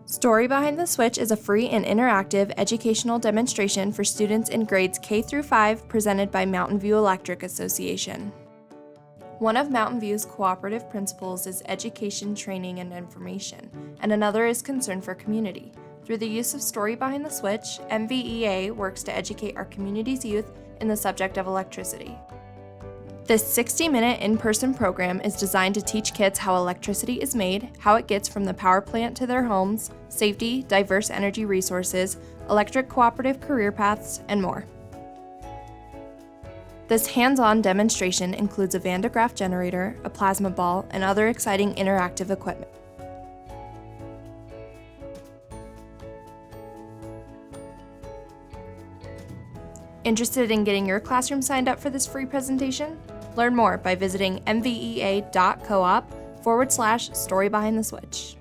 Story Behind the Switch is a free and interactive educational demonstration for students in grades K through 5 presented by Mountain View Electric Association. One of Mountain View's cooperative principles is education, training, and information, and another is concern for community. Through the use of Story Behind the Switch, MVEA works to educate our community's youth in the subject of electricity. This 60-minute in-person program is designed to teach kids how electricity is made, how it gets from the power plant to their homes, safety, diverse energy resources, electric cooperative career paths, and more. This hands-on demonstration includes a Van de Graaff generator, a plasma ball, and other exciting interactive equipment. Interested in getting your classroom signed up for this free presentation? Learn more by visiting mvea.coop/storybehindtheswitch.